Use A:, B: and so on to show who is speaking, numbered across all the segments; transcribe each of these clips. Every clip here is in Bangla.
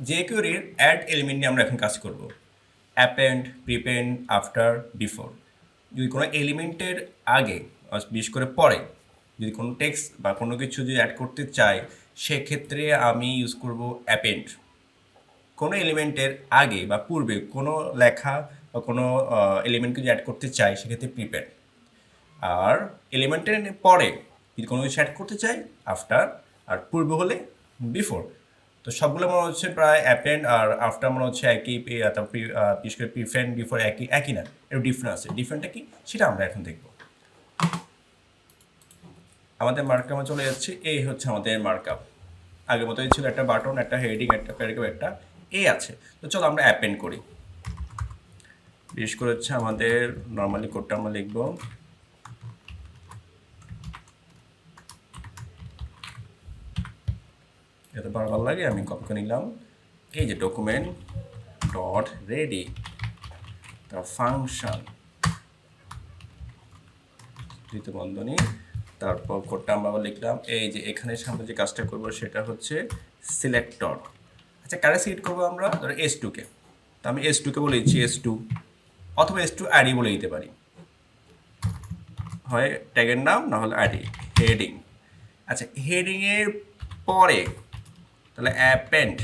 A: jQuery অ্যাড এলিমেন্ট নিয়ে আমরা এখন কাজ করব। Append, prepend, after, before. যদি কোনো এলিমেন্টের আগে বিশেষ করে পরে যদি কোনো টেক্সট বা কোনো কিছু যদি অ্যাড করতে চাই সেক্ষেত্রে আমি ইউজ করব অ্যাপেন্ড। কোনো এলিমেন্টের আগে বা পূর্বে কোনো লেখা বা কোনো এলিমেন্টকে যদি অ্যাড করতে চাই সেক্ষেত্রে প্রিপেন্ড। আর এলিমেন্টের পরে যদি কোনো কিছু অ্যাড করতে চাই আফটার, আর পূর্বে হলে বিফোর। তো সবগুলো মনে হচ্ছে প্রায় অ্যাপেন্ড আর আফটার মনে হচ্ছে একই, বিশেষ করে প্রিফেন্ড বিফোর একই না, এর ডিফারেন্ট আছে। ডিফারেন্টটা কি সেটা আমরা এখন দেখব। আমাদের মার্কআপে চলে যাচ্ছে, এই হচ্ছে আমাদের মার্কআপ। আগের মতোই ছিল, একটা বাটন, একটা হেডিং, একটা প্যারাগ্রাফ, একটা এই আছে। তো চলো আমরা অ্যাপেন্ড করি। বিশেষ করে হচ্ছে আমাদের নর্মালি কোডটা আমরা লিখবো, এত বারবার লাগে আমি কপি করে নিলাম। এই যে ডকুমেন্ট ডট রেডি, তার ফাংশন দ্বিতীয় বন্ধনী, তারপর কোডটা আমরা আবার লিখলাম। এই যে এখানে সামনে যে কাজটা করবো সেটা হচ্ছে সিলেক্টর। আচ্ছা, কারে সিলেক্ট করবো আমরা? ধরো S2 কে, তো আমি S2 কে বলে দিচ্ছি S2, অথবা S2 আইডি বলে দিতে পারি, হয় ট্যাগের নাম না হলে আইডি। হেডিং, আচ্ছা হেডিংয়ের পরে তাহলে অ্যাপেন্ড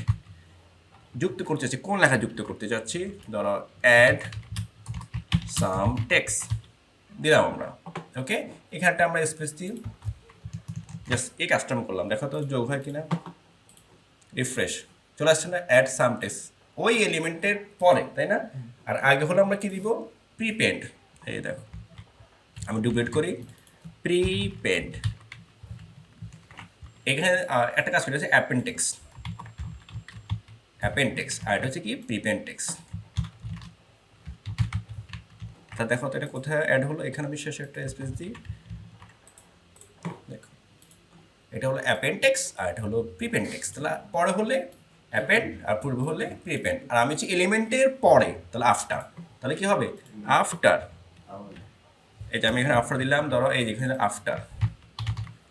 A: যুক্ত করতে চাচ্ছি, কোন লেখা যুক্ত করতে চাচ্ছি? ধরো অ্যাড সাম টেক্সট দিলাম আমরা। ওকে, এখানটা আমরা স্পেস দিই, জাস্ট এই কাজটা আমি করলাম। দেখো তো যোগ হয় কিনা, রিফ্রেশ, চলে আসছে না? অ্যাড সাম টেক্সট ওই এলিমেন্টের পরে, তাই না? আর আগে হলো আমরা কি দিব? প্রিপেন্ড। এই দেখো আমি ডুপ্লিকেট করি, প্রিপেন্ড। এখানে একটা কাজ করে আছে অ্যাপেন্টেক্স, অ্যাপেন্টেক্স, আর এটা হচ্ছে কি প্রিপেন্টেক্স। তা দেখো তো এটা কোথায় অ্যাড হলো? এখানে আমি শেষে একটা স্পেস দিই, দেখো এটা হলো অ্যাপেন্টেক্স আর এটা হলো প্রিপেন্টেক্স। তাহলে পরে হলে অ্যাপেন্ড আর পূর্বে হলে প্রিপেন্ড। আর আমি হচ্ছে এলিমেন্টের পরে, তাহলে আফটার। তাহলে কি হবে? আফটার। এই যে আমি এখানে আফটার দিলাম, ধরো এই যেখানে আফটার।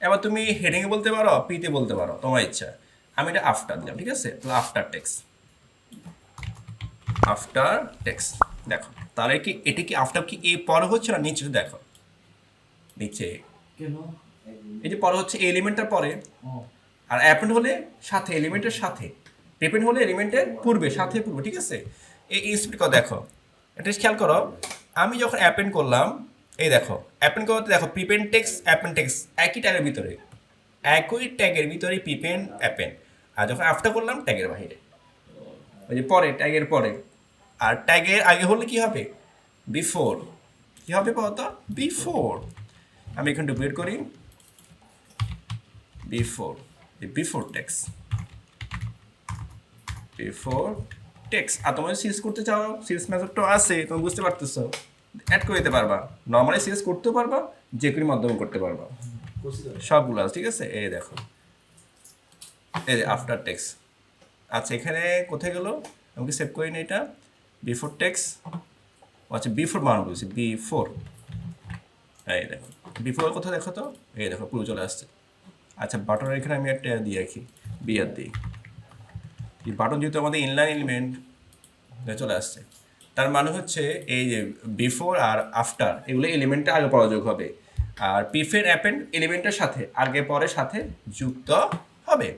A: এবার তুমি হেডিংয়ে বলতে পারো, পিতে বলতে পারো, তোমার ইচ্ছা। আমি এটা আফটার দিলাম, ঠিক আছে? তাহলে আফটার টেক্স, আফটার টেক্স। দেখো তাহলে কি এটা কি আফটার কি এ পরে হচ্ছে না নিচে? দেখো নিচে এই যে পরে হচ্ছে এলিমেন্টের পরে, আর অ্যাপেন্ড হলে সাথে, এলিমেন্টের সাথে। প্রিপেন্ড হলে এলিমেন্টের পূর্বে, সাথে পূর্বে, ঠিক আছে? এই স্পিড কথা দেখো, এটা খেয়াল করো। আমি যখন অ্যাপেন্ড করলাম, এই দেখো অ্যাপেন্ড করতে দেখো প্রিপেন্ড টেক্স অ্যাপেন্ড টেক্স একই ট্যাগের ভিতরে, একই ট্যাগের ভিতরে প্রিপেন্ড অ্যাপেন্ড। আর যখন আফটার করলাম ট্যাগের বাইরে, ওই যে পরে, ট্যাগের পরে। আর ট্যাগের আগে হলে কি হবে? বিফোর। কি হবে বলতো? বিফোর। আমি এখানে ডুপ্লিকেট করি, before, before text, before text. আর তোমরা সিরিজ করতে চাও, সিরিজ মেথডটা আছে, তুমি বুঝতে পারতেছো, অ্যাড করে দিতে পারবা। নর্মালি সিরিজ করতেও পারবা, যে কোনো মাধ্যমে করতে পারবা, সবগুলো আছে, ঠিক আছে? এই দেখো এই যে আফটার টেক্স। আচ্ছা এখানে কোথায় গেল? আমাকে সেভ করি নি এটা, বিফোর টেক্স। আচ্ছা বিফোর বানানো বলছি, বিফোর। এই দেখো বিফোর কোথায় দেখো তো, এই দেখো পুরো চলে আসছে। আচ্ছা বাটনের এখানে আমি একটা দিয়ে রাখি, বিয়ার দিই। এই বাটন যেহেতু আমাদের ইনলাইন এলিমেন্ট চলে আসছে, তার মানে হচ্ছে এই যে বিফোর আর আফটার এগুলো এলিমেন্টের আগে পরে যোগ হবে, আর প্রিফের অ্যাপেন্ড এলিমেন্টের সাথে আগে পরে সাথে যুক্ত হবে।